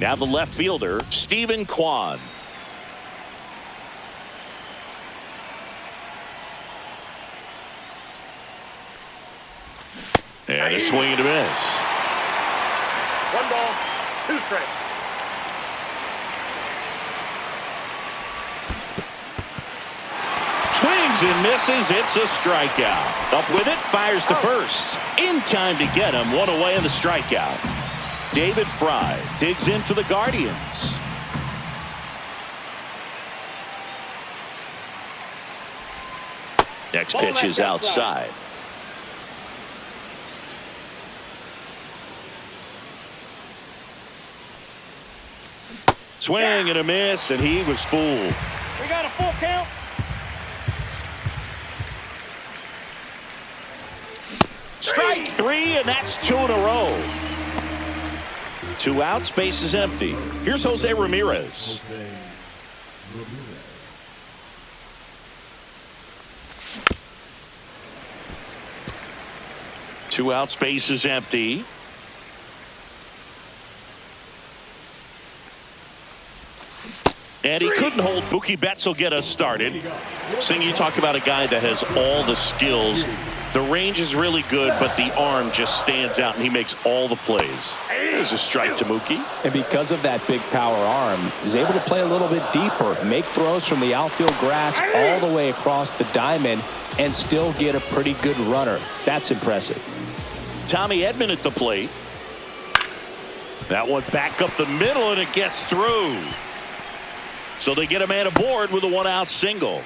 Now the left fielder, Stephen Kwan. And a swing and a miss. 1 ball, 2 strikes. Swings and misses. It's a strikeout. Up with it, fires to first. In time to get him. 1 away in the strikeout. David Fry digs in for the Guardians. Next pitch is outside. Swing and a miss, and he was fooled. We got a full count. Strike 3, and that's 2 in a row. 2 outs, base is empty. Here's Jose Ramirez. Two outs, base is empty. And he couldn't hold. Mookie Betts will get us started. Sing, you talk about a guy that has all the skills. The range is really good, but the arm just stands out, and he makes all the plays. There's a strike to Mookie. And because of that big power arm, he's able to play a little bit deeper, make throws from the outfield grass all the way across the diamond, and still get a pretty good runner. That's impressive. Tommy Edman at the plate. That one back up the middle, and it gets through. So they get a man aboard with a 1-out single.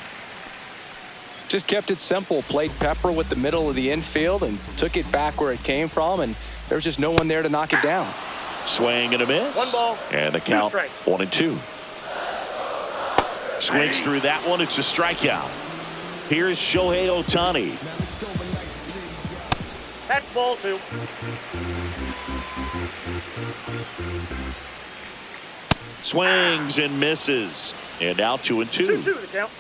Just kept it simple, played pepper with the middle of the infield and took it back where it came from, and there was just no one there to knock it down. Swing and a miss. 1 ball. And the count 1-2. Swings through that one. It's a strikeout. Here's Shohei Ohtani. That's ball 2. Swings and misses. And now 2-2. 2-2 the count.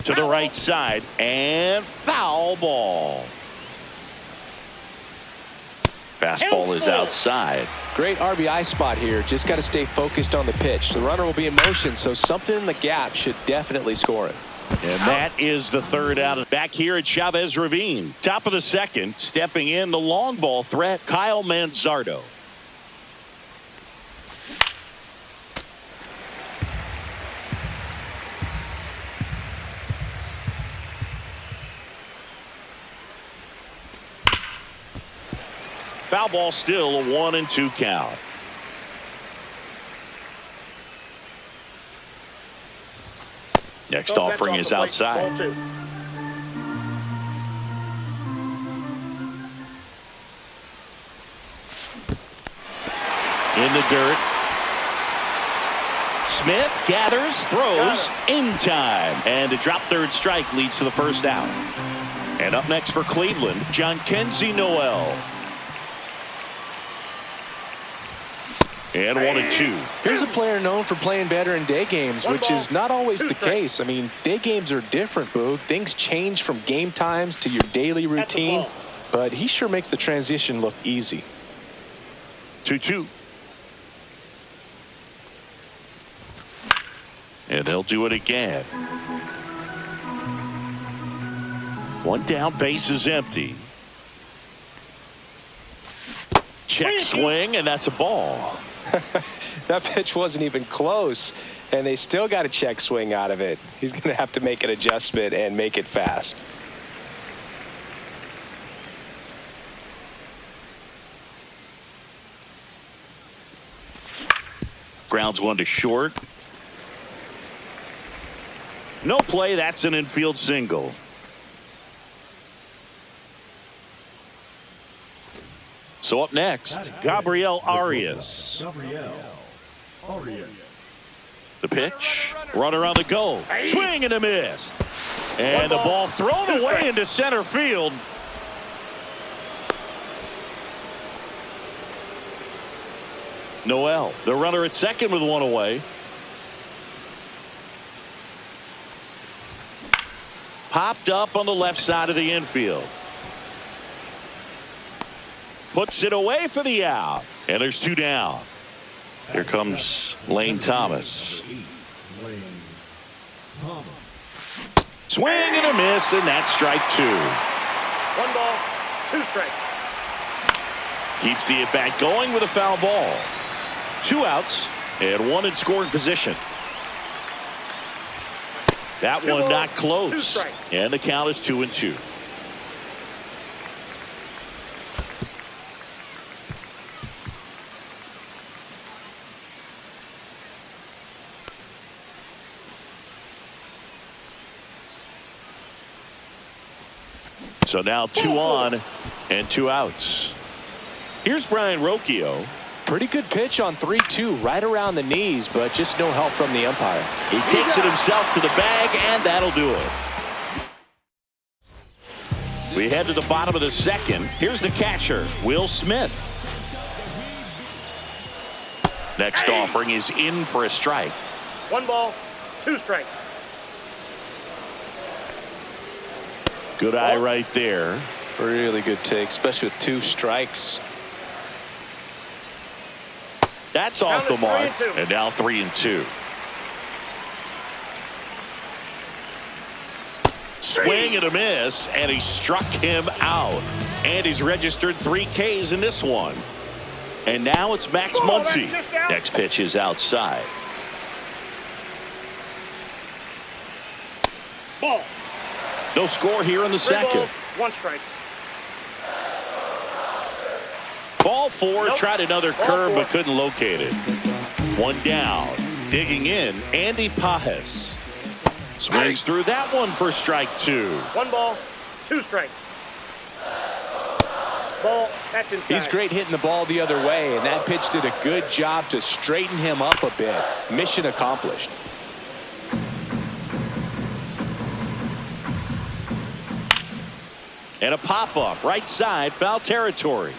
To the right side, and foul ball. Fastball is outside. Great RBI spot here. Just got to stay focused on the pitch. The runner will be in motion, so something in the gap should definitely score it. And that is the 3rd out. Back here at Chavez Ravine. Top of the 2nd, stepping in the long ball threat, Kyle Manzardo. Foul ball, still a 1-2 count. Next offering is outside. Ball 2. In the dirt. Smith gathers, throws in time. And a drop third strike leads to the 1st out. And up next for Cleveland, Jhonkensy Noel. And 1-2. Here's a player known for playing better in day games, which is not always the case. I mean, day games are different, Boog. Things change from game times to your daily routine, but he sure makes the transition look easy. 2-2. And they'll do it again. 1 down, base is empty. Check swing, and that's a ball. That pitch wasn't even close, and they still got a check swing out of it. He's going to have to make an adjustment and make it fast. Grounds 1 to short. No play. That's an infield single. So up next, Gabriel Arias. The pitch, runner on the go, swing and a miss, and the ball thrown away into center field. Noel, the runner at second with 1 away. Popped up on the left side of the infield. Puts it away for the out. And there's 2 down. Here comes Lane Thomas. Swing and a miss, and that's strike 2. 1 ball, 2 strikes. Keeps the at-bat going with a foul ball. 2 outs and 1 in scoring position. That 2 one balls, not 2 close. strikes. And the count is 2-2. So now 2 on and 2 outs. Here's Brian Rocchio. Pretty good pitch on 3-2, right around the knees, but just no help from the umpire. He takes it himself to the bag, and that'll do it. We head to the bottom of the second. Here's the catcher, Will Smith. Next offering is in for a strike. 1 ball, 2 strikes. Good eye right there. Really good take, especially with 2 strikes. That's off the mark. And now 3-2. Swing and a miss, and he struck him out. And he's registered 3 Ks in this one. And now it's Max Muncy. Next pitch is outside. Ball. No score here in the 3 second. balls, 1 strike. Ball 4, Nope. tried another Ball curve 4. but couldn't locate it. 1 down. Digging in, Andy Pajes. Swings through that one for strike 2. 1 ball, 2 strikes. Ball, that's inside. He's great hitting the ball the other way, and that pitch did a good job to straighten him up a bit. Mission accomplished. And a pop-up, right side, foul territory.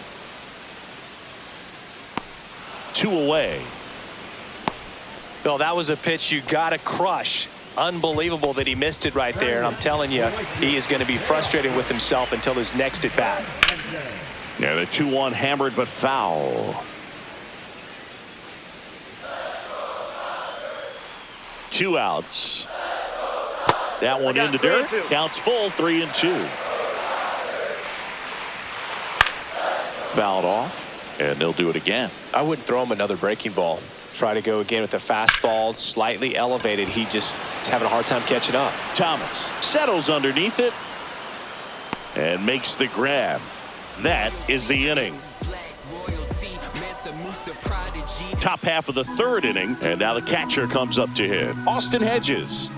2 away. Bill, that was a pitch you got to crush. Unbelievable that he missed it right there, and I'm telling you, he is going to be frustrated with himself until his next at-bat. Yeah, the 2-1 hammered but foul. 2 outs. That one in the dirt. Counts full, 3-2. Fouled off, and they'll do it again. I wouldn't throw him another breaking ball. Try to go again with the fastball, slightly elevated. He just is having a hard time catching up. Thomas settles underneath it and makes the grab. That is the inning. Top half of the 3rd inning, and now the catcher comes up to hit. Austin Hedges.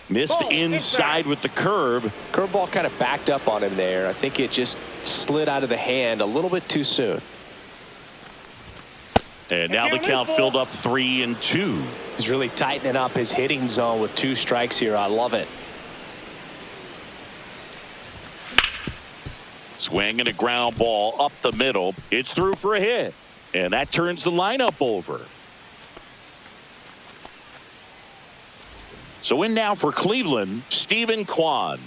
Missed inside with the curve. Curveball kind of backed up on him there. I think it just slid out of the hand a little bit too soon. And now the count filled up 3-2. He's really tightening up his hitting zone with 2 strikes here. I love it. Swing and a ground ball up the middle. It's through for a hit. And that turns the lineup over. So in now for Cleveland, Stephen Kwan.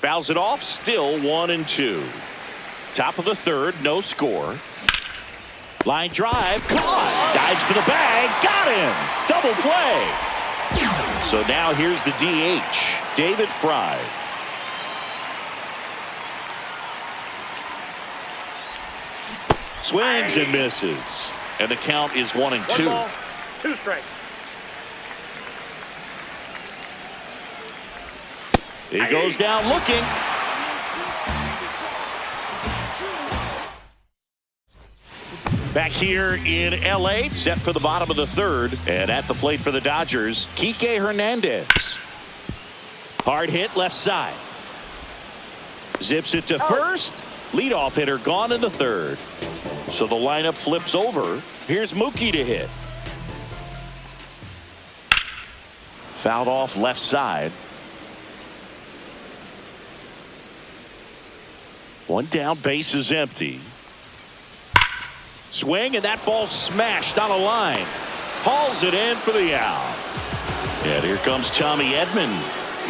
Fouls it off, still 1-2. Top of the 3rd, no score. Line drive, caught. Dives for the bag, got him. Double play. So now here's the DH, David Fry. Swings and misses. And the count is 1-2. 1 ball, 2 strikes. He goes down looking. Back here in L.A., set for the bottom of the 3rd. And at the plate for the Dodgers, Kike Hernandez. Hard hit left side. Zips it to first. Leadoff hitter gone in the 3rd. So the lineup flips over. Here's Mookie to hit. Fouled off left side. 1 down, base is empty. Swing, and that ball smashed on a line. Hauls it in for the out. And here comes Tommy Edman.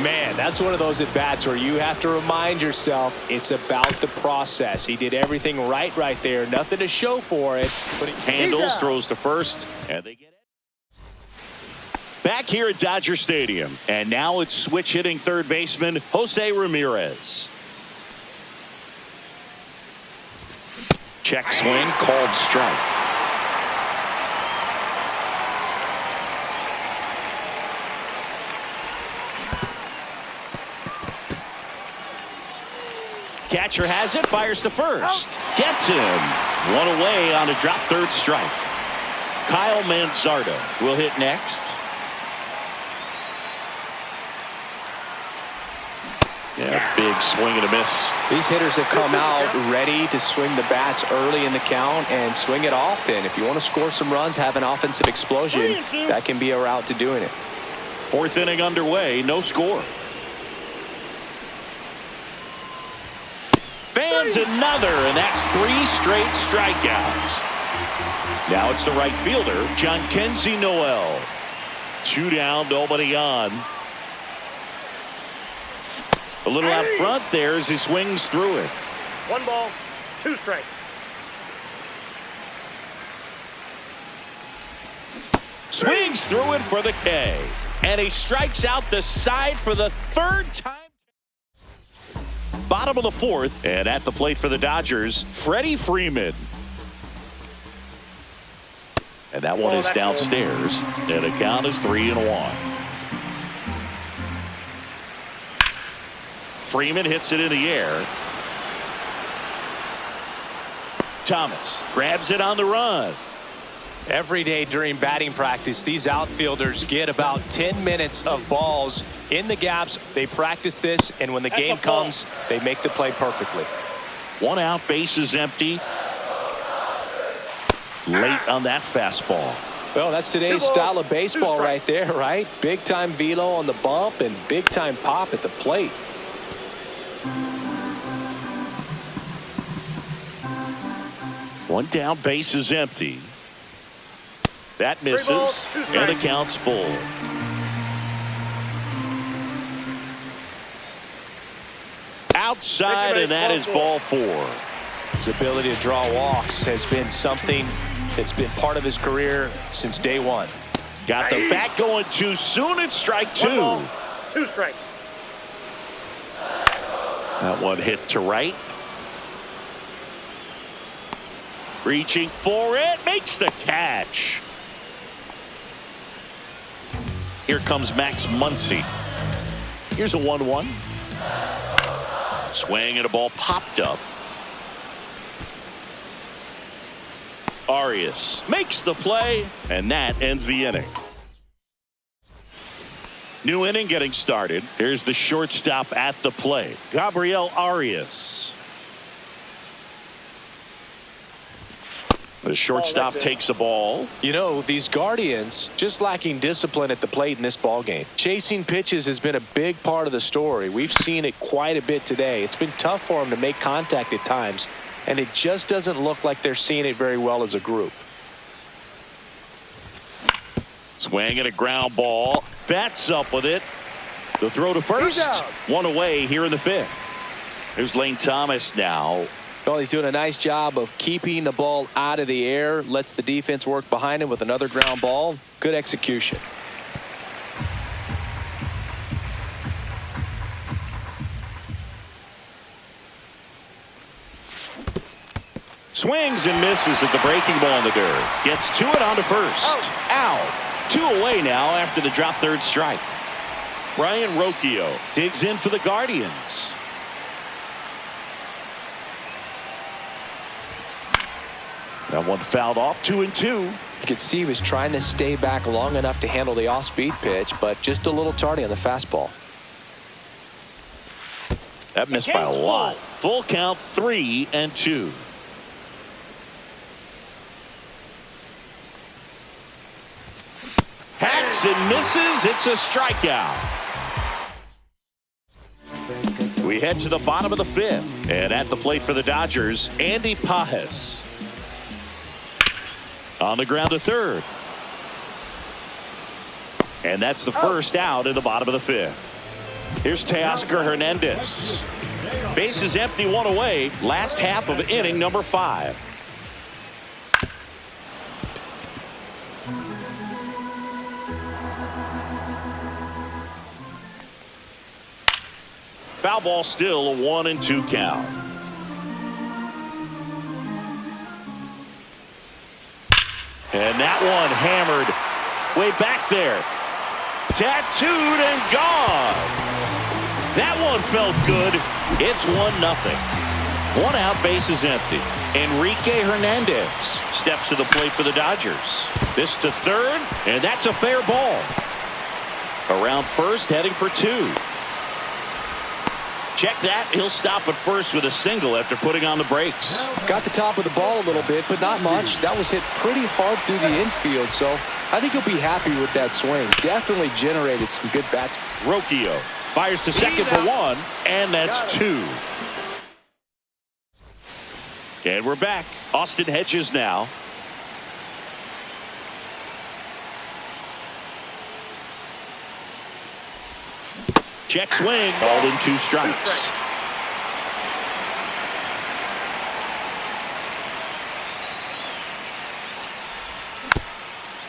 Man, that's one of those at-bats where you have to remind yourself it's about the process. He did everything right there. Nothing to show for it. But he handles, throws to first, and they get it. Back here at Dodger Stadium, and now it's switch hitting third baseman Jose Ramirez. Check swing, called strike. Catcher has it, fires to first. Gets him. One away on a drop third strike. Kyle Manzardo will hit next. Yeah, big swing and a miss. These hitters have come out ready to swing the bats early in the count and swing it often. If you want to score some runs, have an offensive explosion, that can be a route to doing it. Fourth inning underway, no score. Fans another, and that's 3 straight strikeouts. Now it's the right fielder, Jhonkensy Noel. 2 down, nobody on. A little out front there as he swings through it. 1 ball, 2 strikes. Swings through it for the K. And he strikes out the side for the 3rd time. Bottom of the 4th, and at the plate for the Dodgers, Freddie Freeman. And that one is downstairs, and the count is 3-1. Freeman hits it in the air. Thomas grabs it on the run. Every day during batting practice, these outfielders get about 10 minutes of balls in the gaps. They practice this, and when the game comes, they make the play perfectly. 1 out, bases empty. Late on that fastball. Well, that's today's style of baseball right there, right? Big time velo on the bump and big time pop at the plate. One down, bases empty. That misses, and the count's full. Outside, and that is ball 4. His ability to draw walks has been something that's been part of his career since day 1. Got the bat going too soon. It's strike 2. 1 ball, 2 strikes. That one hit to right. Reaching for it, makes the catch. Here comes Max Muncy. Here's a 1-1. Swing and a ball popped up. Arias makes the play, and that ends the inning. New inning getting started. Here's the shortstop at the plate, Gabriel Arias. The shortstop takes a ball. You know, these Guardians just lacking discipline at the plate in this ball game. Chasing pitches has been a big part of the story. We've seen it quite a bit today. It's been tough for them to make contact at times, and it just doesn't look like they're seeing it very well as a group. Swing and a ground ball. Bats up with it. The throw to first. 1 away here in the 5th. Here's Lane Thomas now. Well, he's doing a nice job of keeping the ball out of the air. Lets the defense work behind him with another ground ball. Good execution. Swings and misses at the breaking ball in the dirt. Gets to it on to first. Out. 2 away now after the drop third strike. Ryan Rocchio digs in for the Guardians. That one fouled off. 2-2. You could see he was trying to stay back long enough to handle the off-speed pitch, but just a little tardy on the fastball. That missed by a lot. Full count, 3-2. Hacks and misses. It's a strikeout. We head to the bottom of the 5th. And at the plate for the Dodgers, Andy Pajes. On the ground to third. And that's the first out in the bottom of the fifth. Here's Teoscar Hernandez. Bases empty, one away. Last half of inning number 5. Foul ball, still a 1-2 count. And that one hammered way back there. Tattooed and gone. That one felt good. It's 1-0. 1 out, bases empty. Enrique Hernandez steps to the plate for the Dodgers. This to third, and that's a fair ball. Around first, heading for 2. Check that. He'll stop at first with a single after putting on the brakes. Got the top of the ball a little bit, but not much. That was hit pretty hard through the infield, so I think he'll be happy with that swing. Definitely generated some good bats. Rocchio fires to second for 1, and that's 2. And we're back. Austin Hedges now. Check swing. Balled in 2 strikes.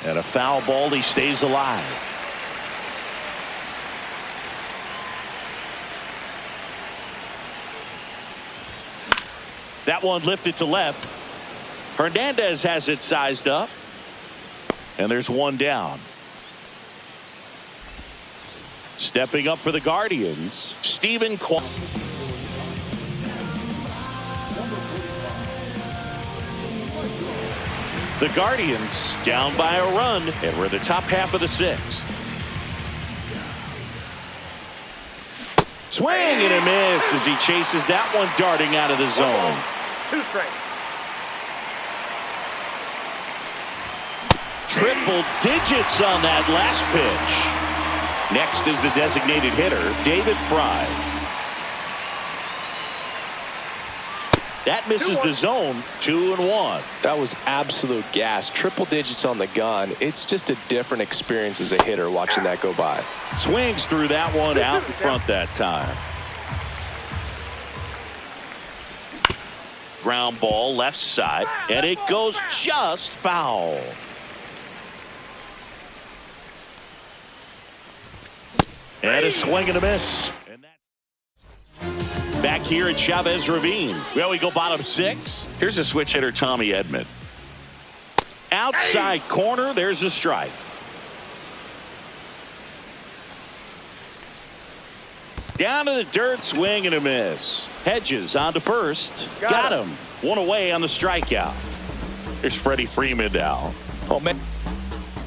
And a foul ball. He stays alive. That one lifted to left. Hernandez has it sized up. And there's 1 down. Stepping up for the Guardians, Stephen Kwan. The Guardians down by a run, and we're in the top half of the 6th. Swing and a miss as he chases that one darting out of the zone. 2 strikes. Triple digits on that last pitch. Next is the designated hitter, David Fry. That misses the zone. 2-1. That was absolute gas. Triple digits on the gun. It's just a different experience as a hitter watching that go by. Swings through that one out in front that time. Ground ball left side, and it goes just foul. And a swing and a miss. And that's back here at Chavez Ravine. Well, we go bottom 6. Here's a switch hitter, Tommy Edman. Outside corner, there's a strike. Down to the dirt, swing and a miss. Hedges on to first. Got him. 1 away on the strikeout. There's Freddie Freeman now. Oh, man.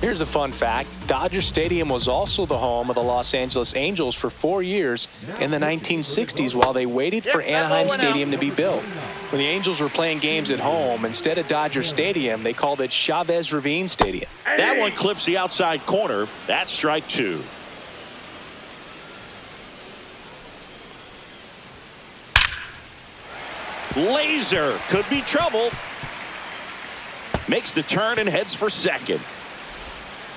Here's a fun fact. Dodger Stadium was also the home of the Los Angeles Angels for 4 years in the 1960s while they waited for Anaheim Stadium to be built. When the Angels were playing games at home, instead of Dodger Stadium, they called it Chavez Ravine Stadium. That one clips the outside corner. That's strike 2. Laser could be trouble. Makes the turn and heads for second.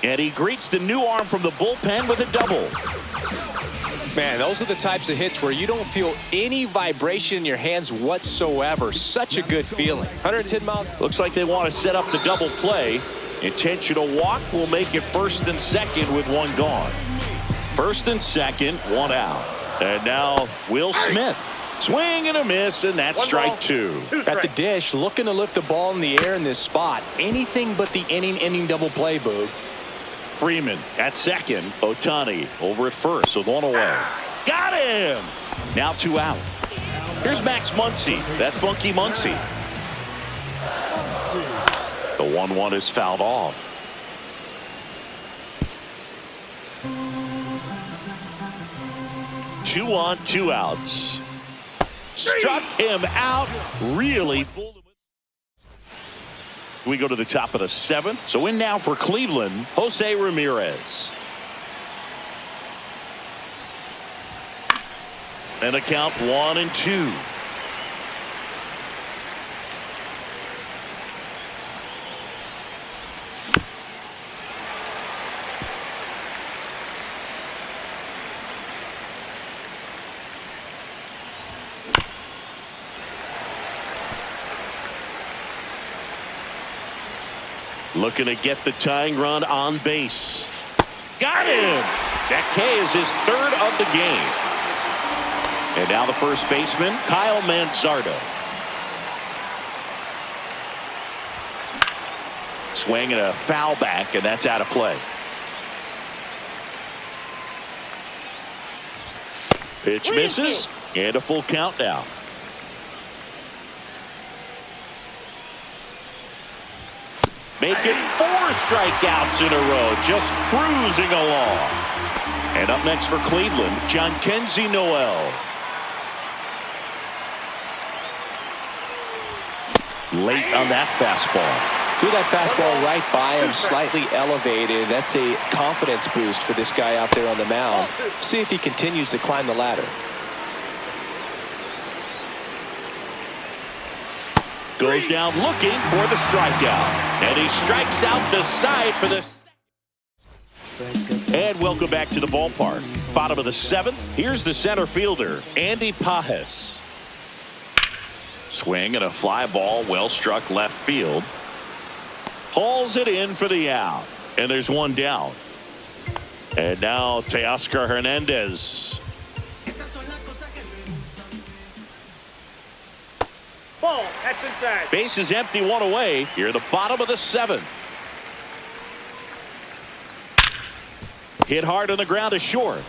And he greets the new arm from the bullpen with a double. Man, those are the types of hits where you don't feel any vibration in your hands whatsoever. Such a good feeling. 110 miles. Looks like they want to set up the double play. Intentional walk will make it first and second with 1 gone. First and second, 1 out. And now Will Smith. Swing and a miss, and that's strike 2. At the dish, looking to lift the ball in the air in this spot. Anything but the inning double play, Boog. Freeman at second. Ohtani over at first with 1 away. Got him! Now 2 out. Here's Max Muncy. That funky Muncy. The 1-1 is fouled off. Two on, 2 outs. Struck him out. Really full. We go to the top of the 7th. So in now for Cleveland, Jose Ramirez. And a count 1-2. Looking to get the tying run on base. Got him! That K is his third of the game. And now the first baseman, Kyle Manzardo. Swing and a foul back, and that's out of play. Pitch misses, and a full count now. Making 4 strikeouts in a row, just cruising along. And up next for Cleveland, Jhonkensy Noel. Late on that fastball. Threw that fastball right by him, slightly elevated. That's a confidence boost for this guy out there on the mound. See if he continues to climb the ladder. Goes down looking for the strikeout. And he strikes out the side for this. And welcome back to the ballpark. Bottom of the 7th. Here's the center fielder, Andy Pages. Swing and a fly ball, well struck left field. Hauls it in for the out. And there's one down. And now Teoscar Hernandez. Ball, that's inside. Base is empty, 1 away. Here, the bottom of the 7th. Hit hard on the ground to short.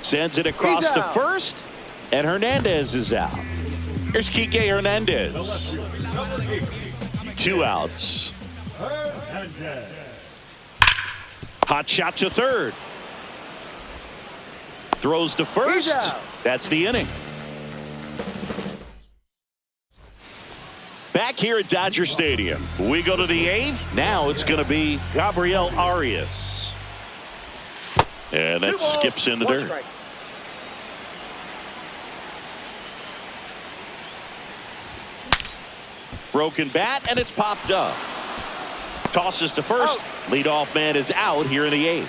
Sends it across to first. And Hernandez is out. Here's Kike Hernandez. 2 outs. Hot shot to third. Throws to first. That's the inning. Back here at Dodger Stadium, we go to the 8th. Now it's going to be Gabriel Arias. And that skips into dirt. Strike. Broken bat, and it's popped up. Tosses to first. Leadoff man is out here in the 8th.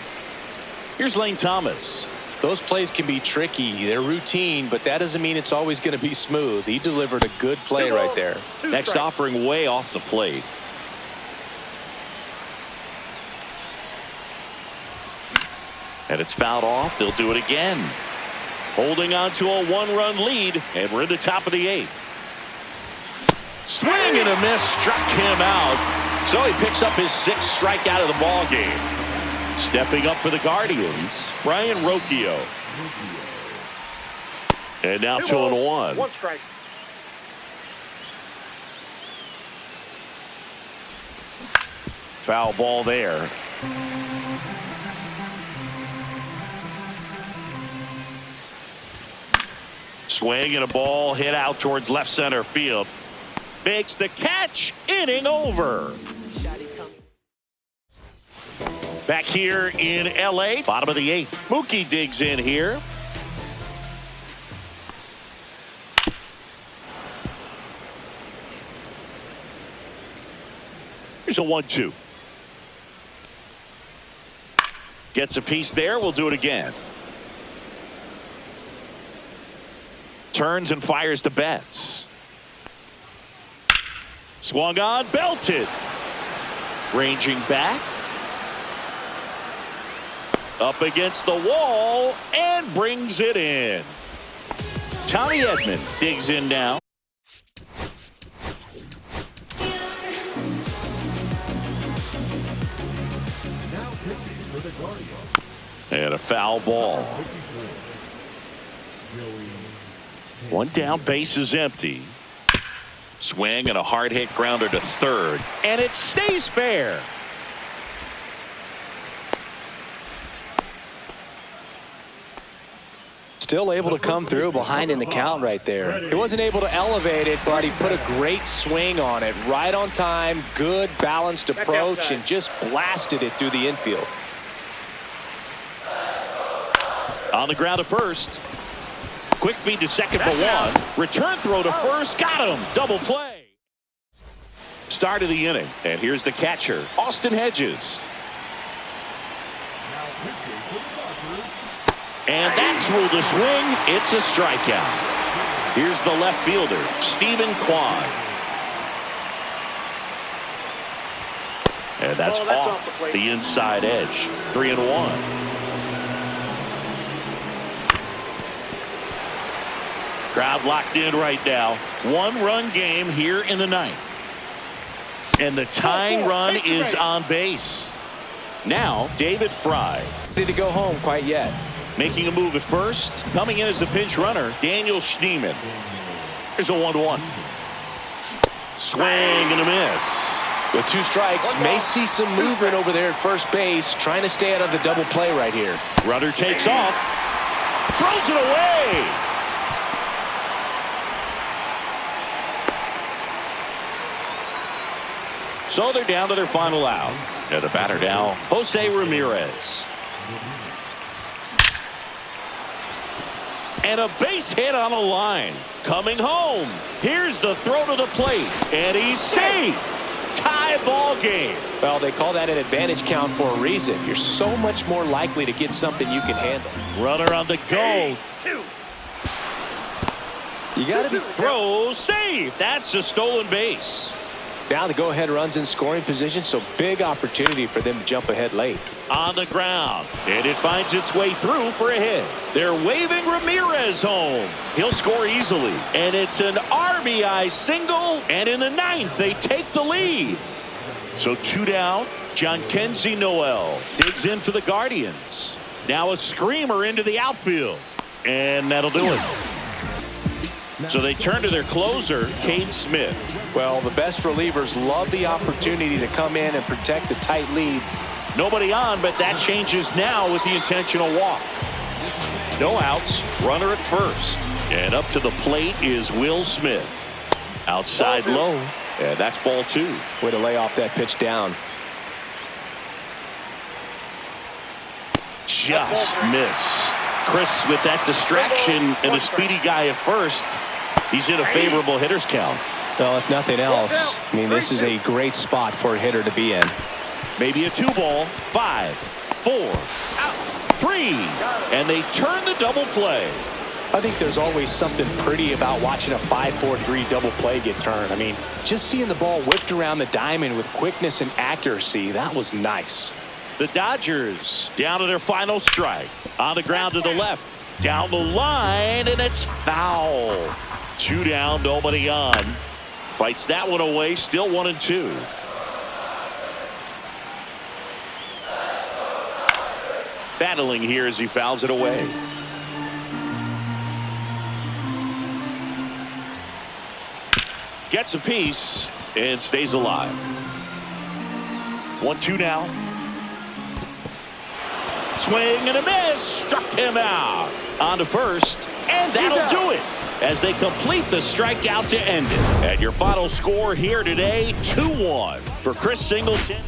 Here's Lane Thomas. Those plays can be tricky. They're routine, but that doesn't mean it's always going to be smooth. He delivered a good play right there. Next offering way off the plate. And it's fouled off. They'll do it again. Holding on to a 1-run lead, and we're in the top of the 8th. Swing and a miss, struck him out. So he picks up his 6th strikeout of the ball game. Stepping up for the Guardians, Brian Rocchio. And now 2-1. 1 strike. Foul ball there. Swing and a ball hit out towards left center field. Makes the catch. Inning over. Back here in L.A. Bottom of the 8th. Mookie digs in here. Here's a 1-2. Gets a piece there. We'll do it again. Turns and fires the Betts. Swung on, belted. Ranging back. Up against the wall and brings it in. Tommy Edman digs in now. And a foul ball. One down, base is empty. Swing and a hard hit grounder to third. And it stays fair. Still able to come through behind in the count right there. He wasn't able to elevate it, but he put a great swing on it. Right on time, good balanced approach, and just blasted it through the infield. On the ground to first. Quick feed to second for 1. Return throw to first. Got him. Double play. Start of the inning. And here's the catcher, Austin Hedges. And that's ruled a swing. It's a strikeout. Here's the left fielder, Stephen Kwan. And that's off the inside edge. 3-1. Crowd locked in right now. 1-run game here in the ninth. And the tying run is on base. Now, David Fry. Ready to go home quite yet. Making a move at first. Coming in as a pinch runner, Daniel Schneemann. Here's a 1-1. Swing and a miss. With 2 strikes, may see some movement over there at first base, trying to stay out of the double play right here. Runner takes off. Throws it away. So they're down to their final out. And the batter now, Jose Ramirez. And a base hit on a line. Coming home. Here's the throw to the plate. And he's safe. Tie ball game. Well, they call that an advantage count for a reason. You're so much more likely to get something you can handle. Runner on the go. You got to be throw safe. That's a stolen base. Now the go-ahead runs in scoring position, so big opportunity for them to jump ahead late. On the ground, and it finds its way through for a hit. They're waving Ramirez home. He'll score easily, and it's an RBI single, and in the ninth, they take the lead. So 2 down, Jhonkensy Noel digs in for the Guardians. Now a screamer into the outfield, and that'll do it. So they turn to their closer, Cade Smith. Well, the best relievers love the opportunity to come in and protect a tight lead. Nobody on, but that changes now with the intentional walk. No outs, runner at first. And up to the plate is Will Smith. Outside low, and that's ball 2. Way to lay off that pitch down. Just missed. Chris with that distraction and a speedy guy at first. He's in a favorable hitter's count. Well, if nothing else, I mean, this is a great spot for a hitter to be in. Maybe a 2-ball. 5, 4, 3, and they turn the double play. I think there's always something pretty about watching a 5-4-3 double play get turned. I mean, just seeing the ball whipped around the diamond with quickness and accuracy, that was nice. The Dodgers down to their final strike. On the ground to the left. Down the line, and it's foul. 2 down, nobody on. Fights that one away, still 1-2. Battling here as he fouls it away. Gets a piece and stays alive. 1-2 now. Swing and a miss. Struck him out. On to first. And that'll do it as they complete the strikeout to end it. And your final score here today, 2-1 for Chris Singleton.